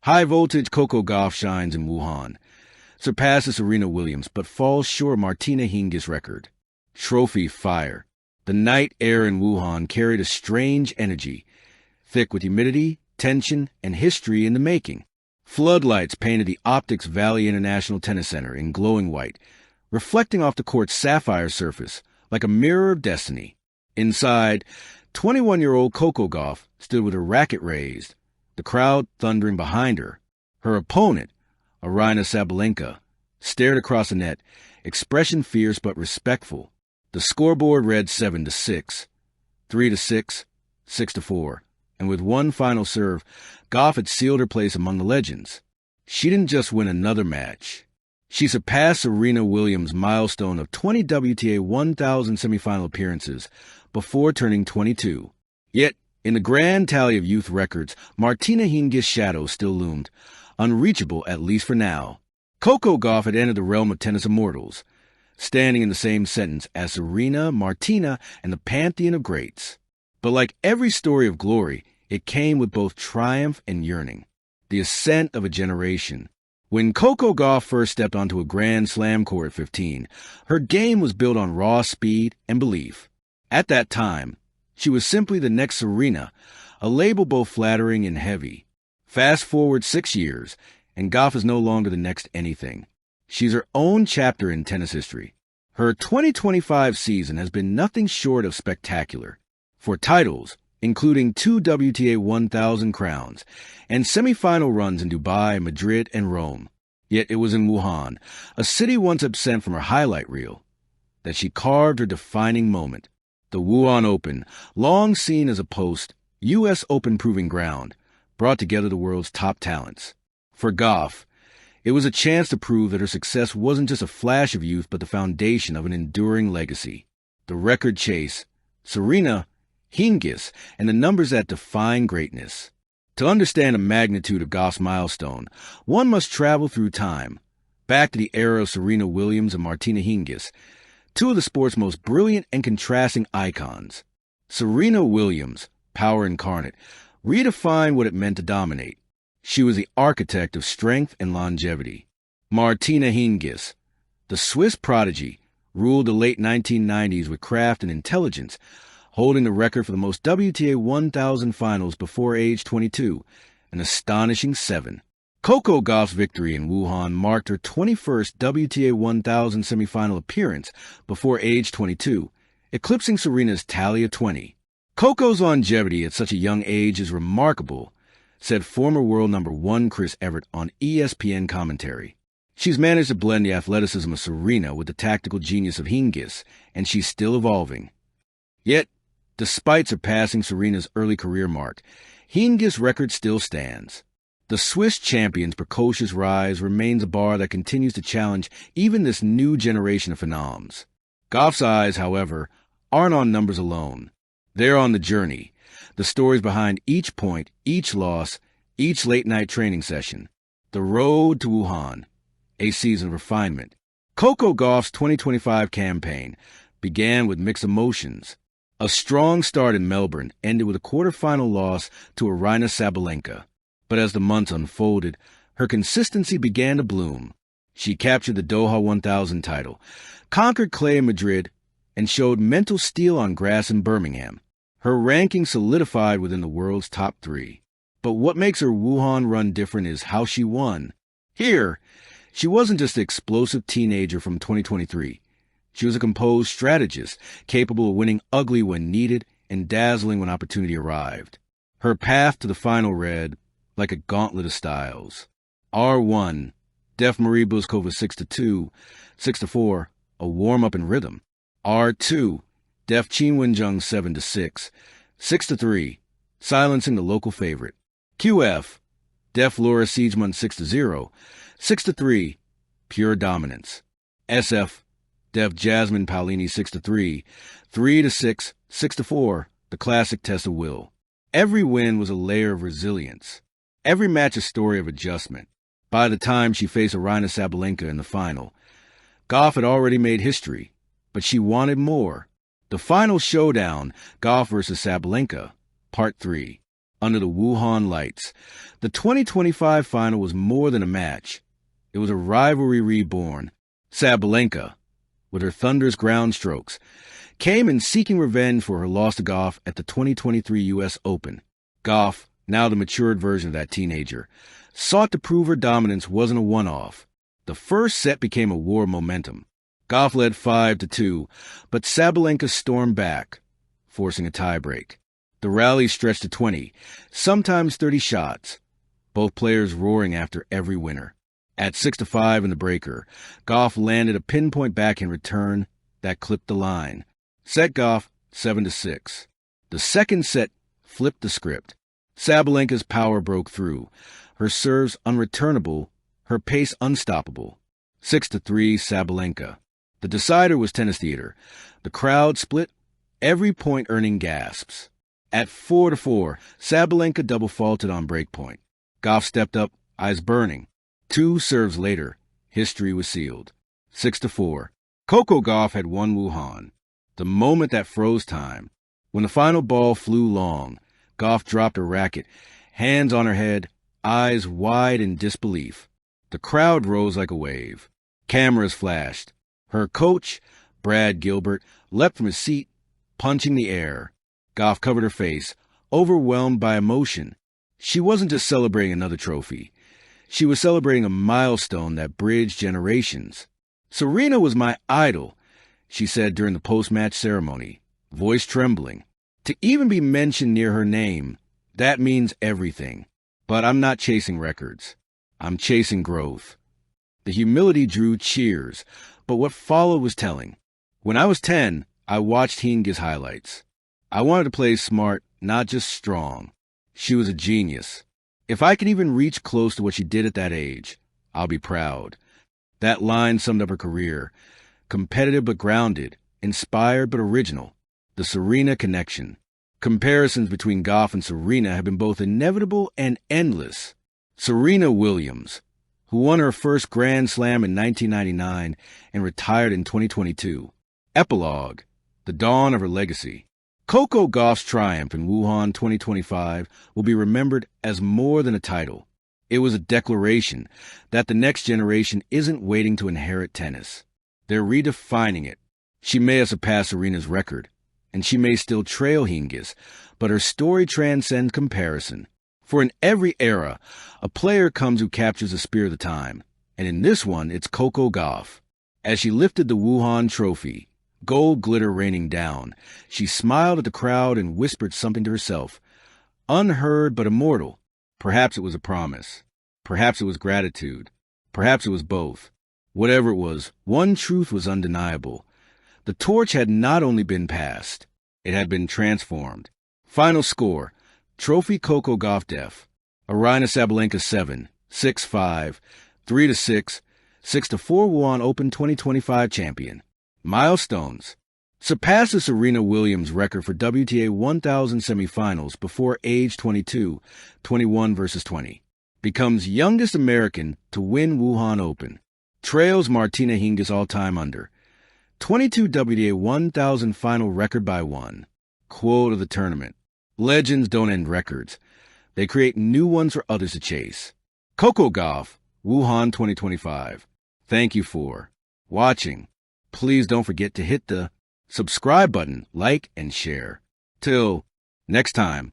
High-voltage Coco Gauff shines in Wuhan, surpasses Serena Williams, but falls short of Martina Hingis' record. Trophy fire. The night air in Wuhan carried a strange energy, thick with humidity, tension, and history in the making. Floodlights painted the Optics Valley International Tennis Center in glowing white, reflecting off the court's sapphire surface like a mirror of destiny. Inside, 21-year-old Coco Gauff stood with her racket raised, the crowd thundering behind her. Her opponent, Aryna Sabalenka, stared across the net, expression fierce but respectful. The scoreboard read 7-6, 3-6, 6-4, and with one final serve, Gauff had sealed her place among the legends. She didn't just win another match. She surpassed Serena Williams' milestone of 20 WTA 1000 semifinal appearances before turning 22. Yet, in the grand tally of youth records, Martina Hingis' shadow still loomed, unreachable at least for now. Coco Gauff had entered the realm of tennis immortals, standing in the same sentence as Serena, Martina, and the pantheon of greats. But like every story of glory, it came with both triumph and yearning, the ascent of a generation. When Coco Gauff first stepped onto a Grand Slam court at 15, her game was built on raw speed and belief. At that time, she was simply the next Serena, a label both flattering and heavy. Fast forward 6 years, and Gauff is no longer the next anything. She's her own chapter in tennis history. Her 2025 season has been nothing short of spectacular. For titles, including 2 WTA 1000 crowns, and semifinal runs in Dubai, Madrid, and Rome. Yet it was in Wuhan, a city once absent from her highlight reel, that she carved her defining moment. The Wuhan Open, long seen as a post-U.S. Open proving ground, brought together the world's top talents. For Gauff, it was a chance to prove that her success wasn't just a flash of youth but the foundation of an enduring legacy. The record chase, Serena, Hingis, and the numbers that define greatness. To understand the magnitude of Gauff's milestone, one must travel through time, back to the era of Serena Williams and Martina Hingis, two of the sport's most brilliant and contrasting icons. Serena Williams, power incarnate, redefined what it meant to dominate. She was the architect of strength and longevity. Martina Hingis, the Swiss prodigy, ruled the late 1990s with craft and intelligence, holding the record for the most WTA 1000 finals before age 22, an astonishing 7. Coco Gauff's victory in Wuhan marked her 21st WTA 1000 semifinal appearance before age 22, eclipsing Serena's tally of 20. Coco's longevity at such a young age is remarkable, said former world number 1 Chris Evert on ESPN commentary. She's managed to blend the athleticism of Serena with the tactical genius of Hingis, and she's still evolving. Yet, despite surpassing Serena's early career mark, Hingis' record still stands. The Swiss champion's precocious rise remains a bar that continues to challenge even this new generation of phenoms. Gauff's eyes, however, aren't on numbers alone. They're on the journey, the stories behind each point, each loss, each late-night training session. The road to Wuhan, a season of refinement. Coco Gauff's 2025 campaign began with mixed emotions. A strong start in Melbourne ended with a quarterfinal loss to Aryna Sabalenka. But as the months unfolded, her consistency began to bloom. She captured the Doha 1000 title, conquered clay in Madrid, and showed mental steel on grass in Birmingham. Her ranking solidified within the world's top 3. But what makes her Wuhan run different is how she won. Here, she wasn't just the explosive teenager from 2023. She was a composed strategist, capable of winning ugly when needed and dazzling when opportunity arrived. Her path to the final read like a gauntlet of styles. R1, Def Marie Buzkova 6-2, 6-4, a warm-up in rhythm. R2, Def Qin Wenjung 7-6, 6-3, silencing the local favorite. QF, Def Laura Siegemund 6-0, 6-3, pure dominance. SF, Def Jasmine Paolini 6-3, 3-6, 6-4, the classic test of will. Every win was a layer of resilience. Every match a story of adjustment. By the time she faced Aryna Sabalenka in the final, Gauff had already made history, but she wanted more. The final showdown, Gauff versus Sabalenka, Part 3. under the Wuhan lights. The 2025 final was more than a match. It was a rivalry reborn. Sabalenka, with her thunderous ground strokes, came in seeking revenge for her loss to Gauff at the 2023 U.S. Open. Gauff, now the matured version of that teenager, sought to prove her dominance wasn't a one-off. The first set became a war of momentum. Gauff led 5-2, but Sabalenka stormed back, forcing a tiebreak. The rally stretched to 20, sometimes 30 shots, both players roaring after every winner. At 6-5 in the breaker, Gauff landed a pinpoint backhand return that clipped the line. Set Gauff 7-6. The second set flipped the script. Sabalenka's power broke through, her serves unreturnable, her pace unstoppable. 6-3 Sabalenka. The decider was tennis theater. The crowd split, every point earning gasps. At 4-4, Sabalenka double faulted on breakpoint. Gauff stepped up, eyes burning. 2 serves later, history was sealed. 6-4. Coco Gauff had won Wuhan. The moment that froze time. When the final ball flew long, Gauff dropped her racket, hands on her head, eyes wide in disbelief. The crowd rose like a wave. Cameras flashed. Her coach, Brad Gilbert, leapt from his seat, punching the air. Gauff covered her face, overwhelmed by emotion. She wasn't just celebrating another trophy. She was celebrating a milestone that bridged generations. "Serena was my idol," she said during the post-match ceremony, voice trembling. "To even be mentioned near her name, that means everything. But I'm not chasing records. I'm chasing growth." The humility drew cheers, but what followed was telling. When I was 10, I watched Hingis highlights. I wanted to play smart, not just strong. She was a genius. If I could even reach close to what she did at that age, I'll be proud. That line summed up her career. Competitive but grounded, inspired but original. The Serena connection. Comparisons between Gauff and Serena have been both inevitable and endless. Serena Williams, who won her first Grand Slam in 1999 and retired in 2022. Epilogue, the dawn of her legacy. Coco Gauff's triumph in Wuhan 2025 will be remembered as more than a title. It was a declaration that the next generation isn't waiting to inherit tennis. They're redefining it. She may have surpassed Serena's record, and she may still trail Hingis, but her story transcends comparison. For in every era, a player comes who captures the spirit of the time, and in this one, it's Coco Gauff. As she lifted the Wuhan trophy, gold glitter raining down, she smiled at the crowd and whispered something to herself. Unheard but immortal. Perhaps it was a promise. Perhaps it was gratitude. Perhaps it was both. Whatever it was, one truth was undeniable. The torch had not only been passed, it had been transformed. Final score, Trophy Coco Gauff def. Aryna Sabalenka 7, 6-5, 3-6, 6-4 Wuhan Open 2025 champion. Milestones. Surpasses Serena Williams' record for WTA 1000 semifinals before age 22, 21 versus 20. Becomes youngest American to win Wuhan Open. Trails Martina Hingis all-time under. 22 WTA 1000 final record by one. Quote of the tournament. Legends don't end records. They create new ones for others to chase. Coco Gauff, Wuhan 2025. Thank you for watching. Please don't forget to hit the subscribe button, like, and share. Till next time.